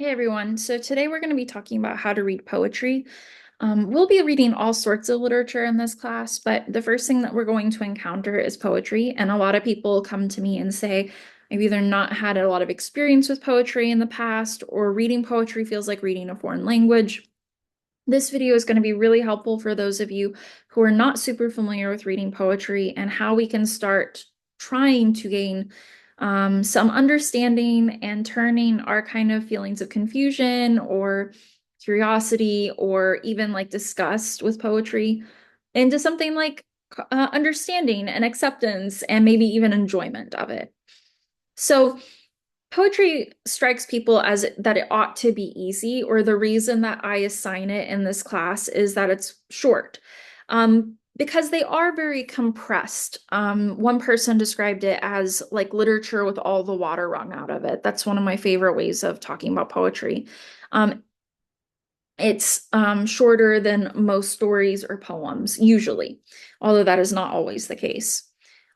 Hey everyone, so today we're going to be talking about how to read poetry. We'll be reading all sorts of literature in this class, but the first thing that we're going to encounter is poetry. And a lot of people come to me and say, I've either not had a lot of experience with poetry in the past, or reading poetry feels like reading a foreign language. This video is going to be really helpful for those of you who are not super familiar with reading poetry and how we can start trying to gain some understanding and turning our kind of feelings of confusion or curiosity or even like disgust with poetry into something like understanding and acceptance and maybe even enjoyment of it. So, poetry strikes people as that it ought to be easy, or the reason that I assign it in this class is that it's short. Because they are very compressed. One person described it as like literature with all the water wrung out of it. That's one of my favorite ways of talking about poetry. Um, it's shorter than most stories or poems, usually, although that is not always the case.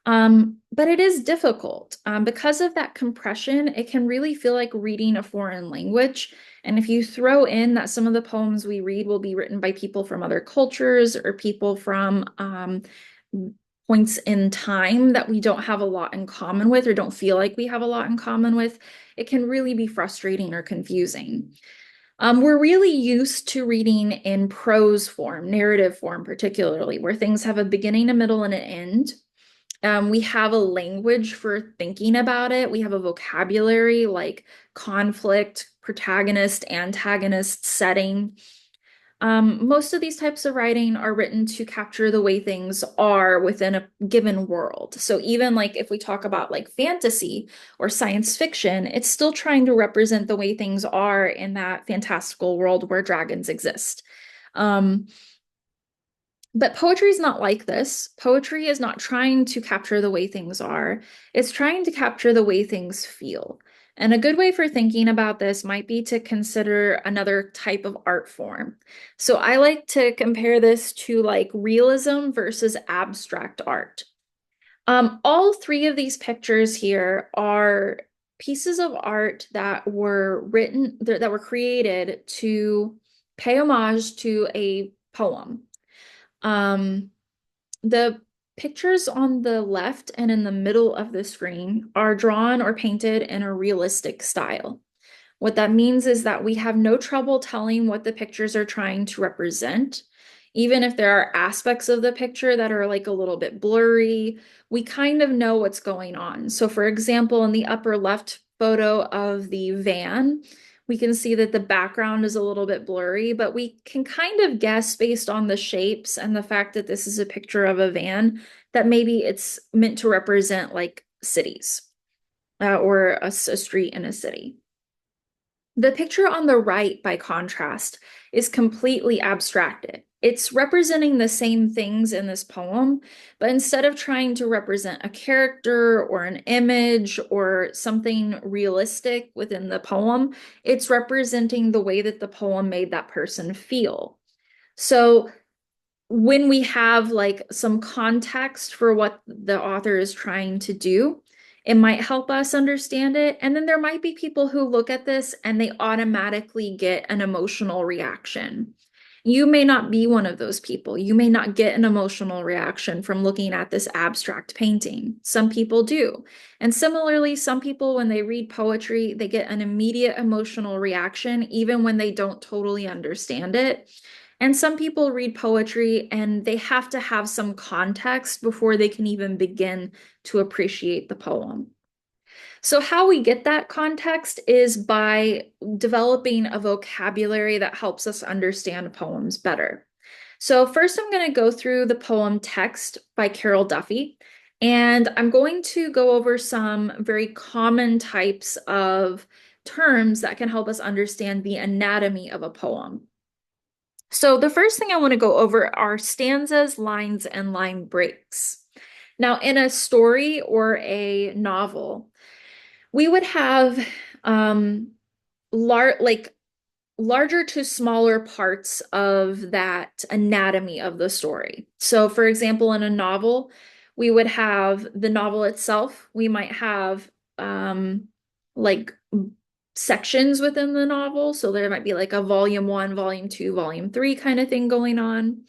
But it is difficult. Because of that compression, it can really feel like reading a foreign language. And if you throw in that some of the poems we read will be written by people from other cultures or people from points in time that we don't have a lot in common with or don't feel like we have a lot in common with, it can really be frustrating or confusing. We're really used to reading in prose form, narrative form, particularly, where things have a beginning, a middle, and an end. We have a language for thinking about it. We have a vocabulary like conflict, protagonist, antagonist, setting. Most of these types of writing are written to capture the way things are within a given world. So even like if we talk about like fantasy or science fiction, it's still trying to represent the way things are in that fantastical world where dragons exist. Um, but poetry is not like this. Poetry is not trying to capture the way things are. It's trying to capture the way things feel. And a good way for thinking about this might be to consider another type of art form. So I like to compare this to like realism versus abstract art. All three of these pictures here are pieces of art that were written, that were created to pay homage to a poem. Um, the pictures on the left and in the middle of the screen are drawn or painted in a realistic style. What that means is that we have no trouble telling what the pictures are trying to represent. Even if there are aspects of the picture that are like a little bit blurry, we kind of know what's going on. So, for example, in the upper left photo of the van, we can see that the background is a little bit blurry, but we can kind of guess based on the shapes and the fact that this is a picture of a van that maybe it's meant to represent like cities or a street in a city. The picture on the right, by contrast, is completely abstracted. It's representing the same things in this poem, but instead of trying to represent a character or an image or something realistic within the poem, it's representing the way that the poem made that person feel. So when we have like some context for what the author is trying to do, it might help us understand it. And then there might be people who look at this and they automatically get an emotional reaction. You may not be one of those people. You may not get an emotional reaction from looking at this abstract painting. Some people do. And similarly, some people, when they read poetry, they get an immediate emotional reaction, even when they don't totally understand it. And some people read poetry and they have to have some context before they can even begin to appreciate the poem. So, how we get that context is by developing a vocabulary that helps us understand poems better. So, first, I'm going to go through the poem Text by Carol Duffy, and I'm going to go over some very common types of terms that can help us understand the anatomy of a poem. So the first thing I want to go over are stanzas, lines, and line breaks. Now, in a story or a novel, we would have like larger to smaller parts of that anatomy of the story. So, for example, in a novel, we would have the novel itself. We might have like sections within the novel. So there might be like a volume one, volume two, volume three kind of thing going on.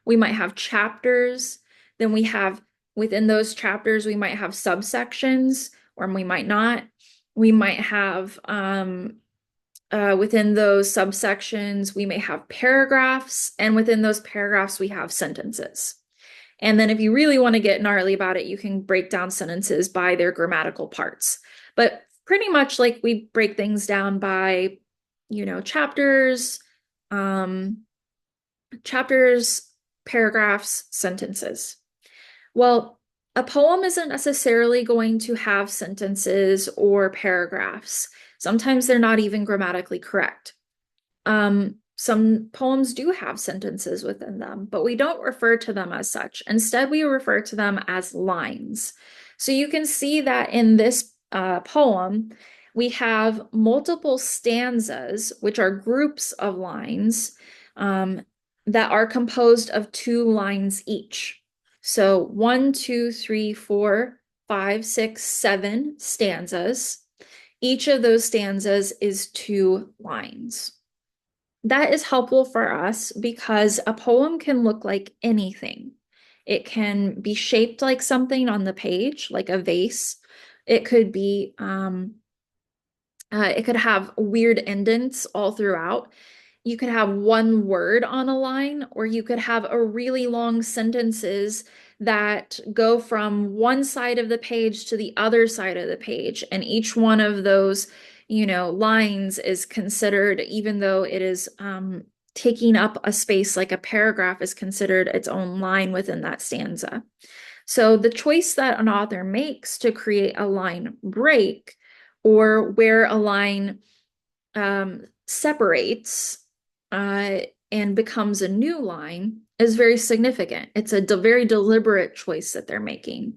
We might have chapters. Then we have within those chapters, we might have subsections, or we might not. We might have within those subsections, we may have paragraphs, and within those paragraphs, we have sentences. And then if you really want to get gnarly about it, you can break down sentences by their grammatical parts. But pretty much like we break things down by, chapters, um, chapters, paragraphs, sentences. Well, a poem isn't necessarily going to have sentences or paragraphs. Sometimes they're not even grammatically correct. Some poems do have sentences within them, but we don't refer to them as such. Instead, we refer to them as lines. So you can see that in this poem, we have multiple stanzas, which are groups of lines that are composed of 2 lines each. So 1, 2, 3, 4, 5, 6, 7 stanzas. Each of those stanzas is 2 lines. That is helpful for us because a poem can look like anything. It can be shaped like something on the page, like a vase. It could be, it could have weird indents all throughout. You could have one word on a line, or you could have a really long sentences that go from one side of the page to the other side of the page. And each one of those, lines is considered, even though it is taking up a space like a paragraph, is considered its own line within that stanza. So the choice that an author makes to create a line break, or where a line separates and becomes a new line, is very significant. It's a very deliberate choice that they're making.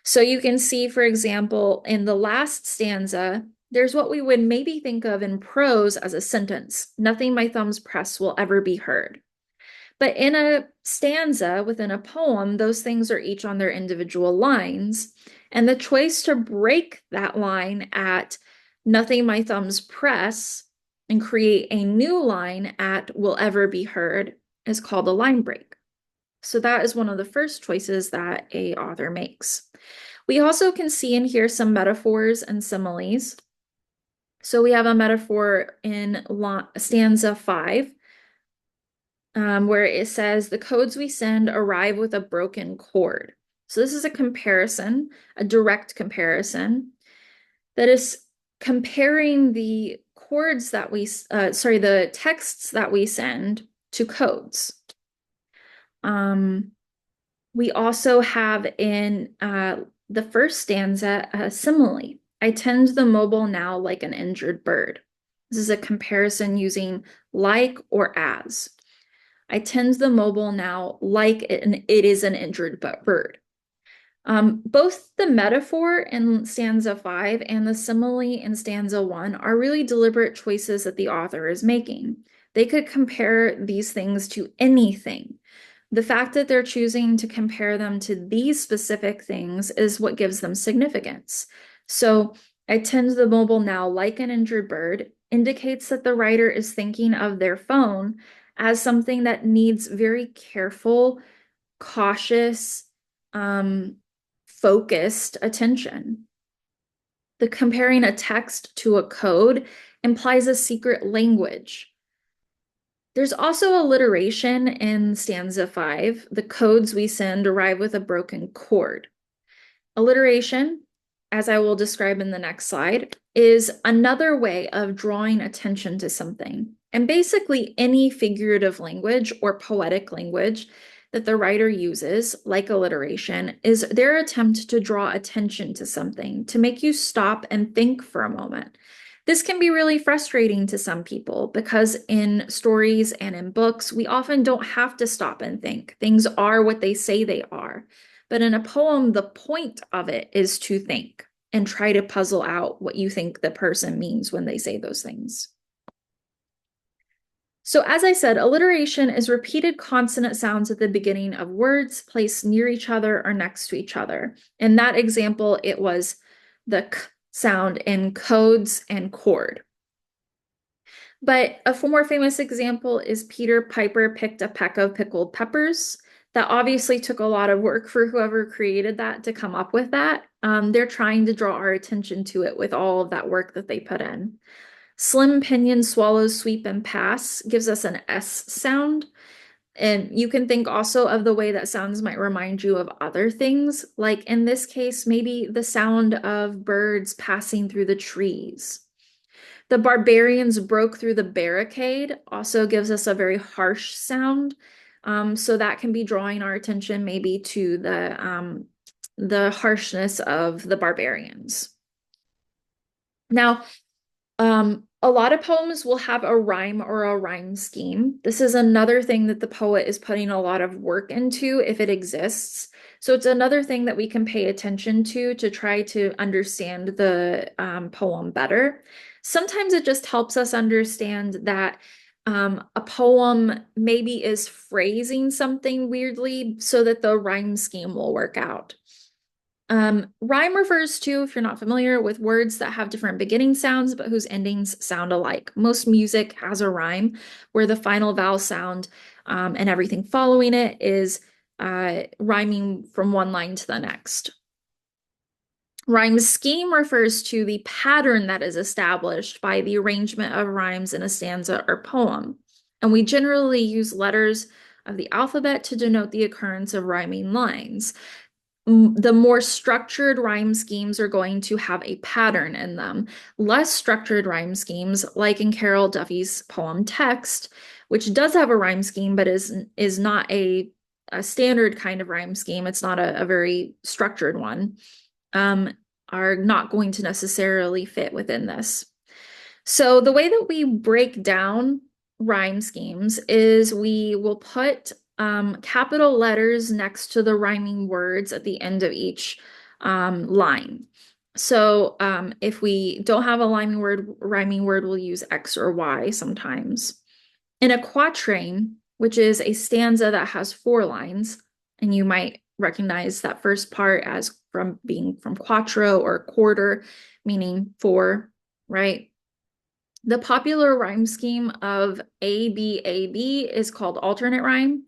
So you can see, for example, in the last stanza, there's what we would maybe think of in prose as a sentence. Nothing my thumbs press will ever be heard. But in a stanza within a poem, those things are each on their individual lines. And the choice to break that line at nothing my thumbs press and create a new line at will ever be heard is called a line break. So that is one of the first choices that a author makes. We also can see in here some metaphors and similes. So we have a metaphor in stanza 5, where it says, the codes we send arrive with a broken cord. So this is a comparison, a direct comparison, that is comparing the codes that the texts that we send to codes. We also have in the first stanza a simile. I tend the mobile now like an injured bird. This is a comparison using like or as. I tend the mobile now like it is an injured bird. Both the metaphor in stanza 5 and the simile in stanza 1 are really deliberate choices that the author is making. They could compare these things to anything. The fact that they're choosing to compare them to these specific things is what gives them significance. So I tend the mobile now like an injured bird indicates that the writer is thinking of their phone as something that needs very careful, cautious, focused attention. The comparing a text to a code implies a secret language. There's also alliteration in stanza 5. The codes we send arrive with a broken chord. Alliteration, as I will describe in the next slide, is another way of drawing attention to something. And basically any figurative language or poetic language that the writer uses, like alliteration, is their attempt to draw attention to something, to make you stop and think for a moment. This can be really frustrating to some people because in stories and in books, we often don't have to stop and think. Things are what they say they are. But in a poem, the point of it is to think and try to puzzle out what you think the person means when they say those things. So as I said, alliteration is repeated consonant sounds at the beginning of words placed near each other or next to each other. In that example, it was the k sound in codes and chord. But a more famous example is Peter Piper picked a peck of pickled peppers. That obviously took a lot of work for whoever created that to come up with that. They're trying to draw our attention to it with all of that work that they put in. Slim pinion swallows sweep and pass gives us an S sound. And you can think also of the way that sounds might remind you of other things. Like in this case, maybe the sound of birds passing through the trees. The barbarians broke through the barricade also gives us a very harsh sound. So that can be drawing our attention maybe to the harshness of the barbarians. Now, a lot of poems will have a rhyme or a rhyme scheme. This is another thing that the poet is putting a lot of work into if it exists. So it's another thing that we can pay attention to try to understand the poem better. Sometimes it just helps us understand that a poem maybe is phrasing something weirdly so that the rhyme scheme will work out. Rhyme refers to, if you're not familiar, with words that have different beginning sounds but whose endings sound alike. Most music has a rhyme where the final vowel sound and everything following it is rhyming from one line to the next. Rhyme scheme refers to the pattern that is established by the arrangement of rhymes in a stanza or poem. And we generally use letters of the alphabet to denote the occurrence of rhyming lines. The more structured rhyme schemes are going to have a pattern in them. Less structured rhyme schemes, like in Carol Duffy's poem Text, which does have a rhyme scheme, but is not a standard kind of rhyme scheme. It's not a very structured one, are not going to necessarily fit within this. So the way that we break down rhyme schemes is we will put capital letters next to the rhyming words at the end of each line. So if we don't have a rhyming word, we'll use X or Y sometimes. In a quatrain, which is a stanza that has 4 lines, and you might recognize that first part as from being from quattro or quarter, meaning 4, right? The popular rhyme scheme of ABAB is called alternate rhyme.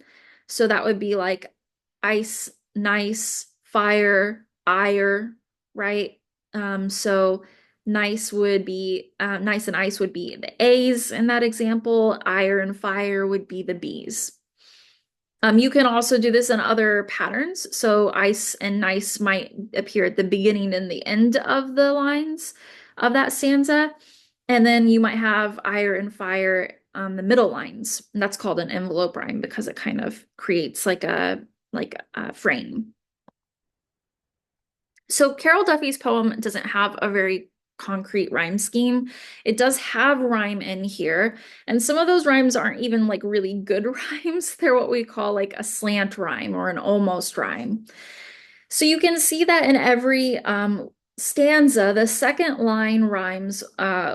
So that would be like ice, nice, fire, ire, right? So nice would be nice and ice would be the A's in that example. Ire and fire would be the B's. You can also do this in other patterns. So ice and nice might appear at the beginning and the end of the lines of that stanza. And then you might have ire and fire on the middle lines. And that's called an envelope rhyme because it kind of creates like a frame. So Carol Duffy's poem doesn't have a very concrete rhyme scheme. It does have rhyme in here, and some of those rhymes aren't even like really good rhymes. They're what we call like a slant rhyme or an almost rhyme. So you can see that in every stanza, the second line rhymes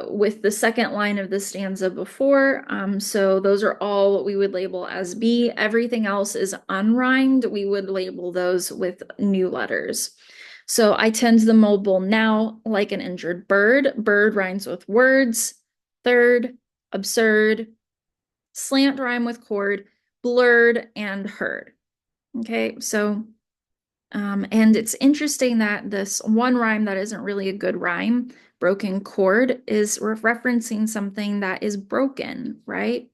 with the second line of the stanza before. So those are all what we would label as B. Everything else is unrhymed. We would label those with new letters. So I tend the mobile now like an injured bird. Bird rhymes with words. Third, absurd, slant rhyme with chord, blurred, and heard. Okay, so and it's interesting that this one rhyme that isn't really a good rhyme, broken chord, is referencing something that is broken, right?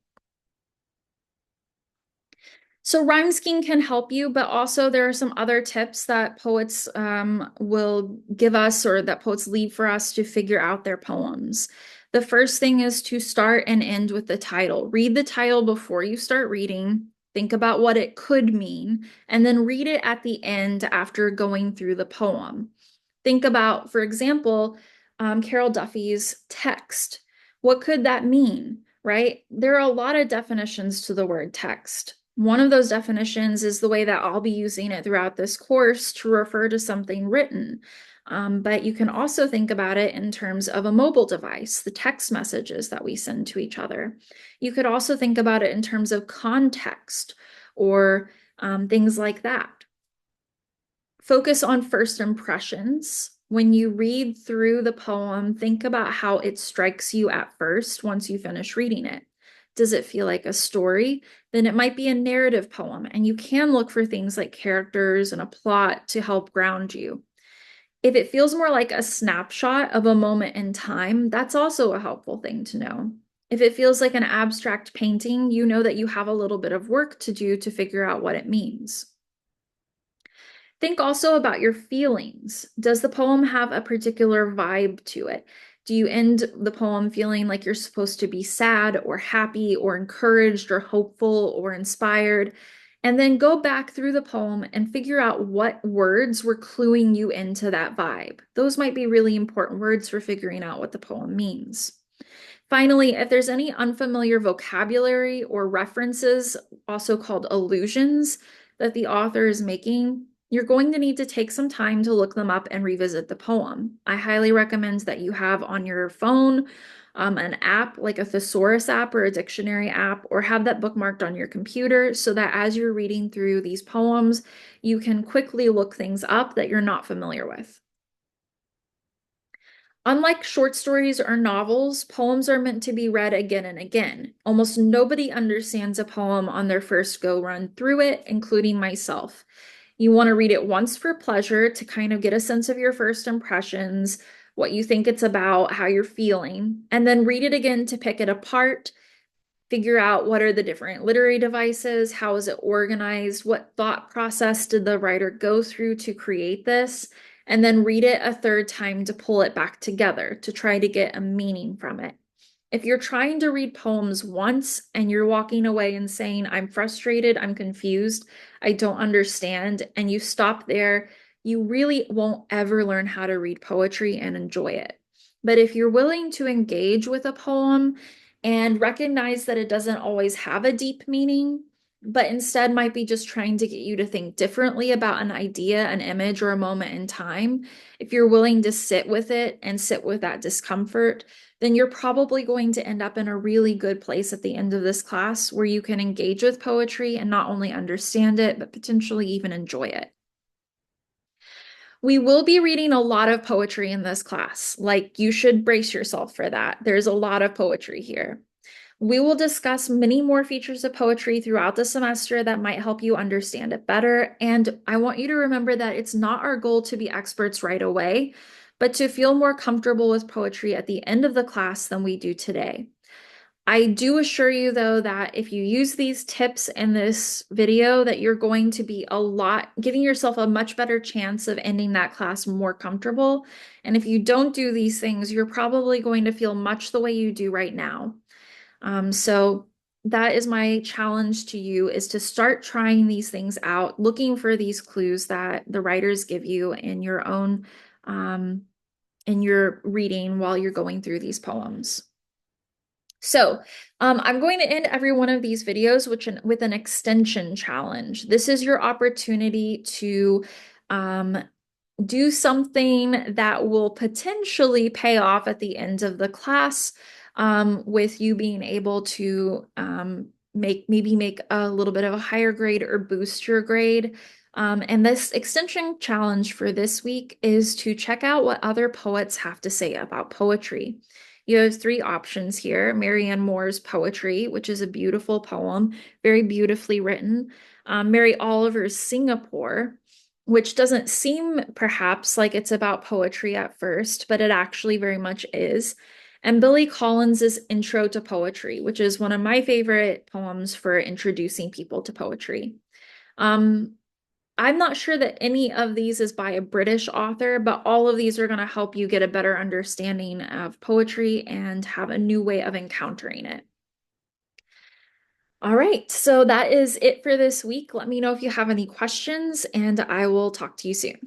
So rhyme scheme can help you, but also there are some other tips that poets will give us or that poets leave for us to figure out their poems. The first thing is to start and end with the title. Read the title before you start reading. Think about what it could mean, and then read it at the end after going through the poem. Think about, for example, Carol Duffy's text. What could that mean, right? There are a lot of definitions to the word text. One of those definitions is the way that I'll be using it throughout this course to refer to something written. But you can also think about it in terms of a mobile device, the text messages that we send to each other. You could also think about it in terms of context or things like that. Focus on first impressions. When you read through the poem, think about how it strikes you at first once you finish reading it. Does it feel like a story? Then it might be a narrative poem, and you can look for things like characters and a plot to help ground you. If it feels more like a snapshot of a moment in time, that's also a helpful thing to know. If it feels like an abstract painting, you know that you have a little bit of work to do to figure out what it means. Think also about your feelings. Does the poem have a particular vibe to it? Do you end the poem feeling like you're supposed to be sad or happy or encouraged or hopeful or inspired? And then go back through the poem and figure out what words were cluing you into that vibe. Those might be really important words for figuring out what the poem means. Finally, if there's any unfamiliar vocabulary or references, also called allusions, that the author is making, you're going to need to take some time to look them up and revisit the poem. I highly recommend that you have on your phone an app like a thesaurus app or a dictionary app, or have that bookmarked on your computer so that as you're reading through these poems, you can quickly look things up that you're not familiar with. Unlike short stories or novels, poems are meant to be read again and again. Almost nobody understands a poem on their first go run through it, including myself. You want to read it once for pleasure to kind of get a sense of your first impressions, what you think it's about, how you're feeling, and then read it again to pick it apart, figure out what are the different literary devices, how is it organized, what thought process did the writer go through to create this, and then read it a third time to pull it back together to try to get a meaning from it. If you're trying to read poems once and you're walking away and saying, I'm frustrated, I'm confused, I don't understand, and you stop there, you really won't ever learn how to read poetry and enjoy it. But if you're willing to engage with a poem and recognize that it doesn't always have a deep meaning, but instead might be just trying to get you to think differently about an idea, an image, or a moment in time, if you're willing to sit with it and sit with that discomfort, then you're probably going to end up in a really good place at the end of this class where you can engage with poetry and not only understand it, but potentially even enjoy it. We will be reading a lot of poetry in this class. Like, you should brace yourself for that. There's a lot of poetry here. We will discuss many more features of poetry throughout the semester that might help you understand it better. And I want you to remember that it's not our goal to be experts right away, but to feel more comfortable with poetry at the end of the class than we do today. I do assure you, though, that if you use these tips in this video, that you're going to be giving yourself a much better chance of ending that class more comfortable. And if you don't do these things, you're probably going to feel much the way you do right now. So that is my challenge to you, is to start trying these things out, looking for these clues that the writers give you in your own, in your reading while you're going through these poems. So I'm going to end every one of these videos with an extension challenge. This is your opportunity to um, do something that will potentially pay off at the end of the class, with you being able to maybe make a little bit of a higher grade or boost your grade. And this extension challenge for this week is to check out what other poets have to say about poetry. You have three options here: Marianne Moore's Poetry, which is a beautiful poem, very beautifully written; Mary Oliver's Singapore, which doesn't seem perhaps like it's about poetry at first, but it actually very much is; and Billy Collins's Intro to Poetry, which is one of my favorite poems for introducing people to poetry. I'm not sure that any of these is by a British author, but all of these are going to help you get a better understanding of poetry and have a new way of encountering it. All right, so that is it for this week. Let me know if you have any questions, and I will talk to you soon.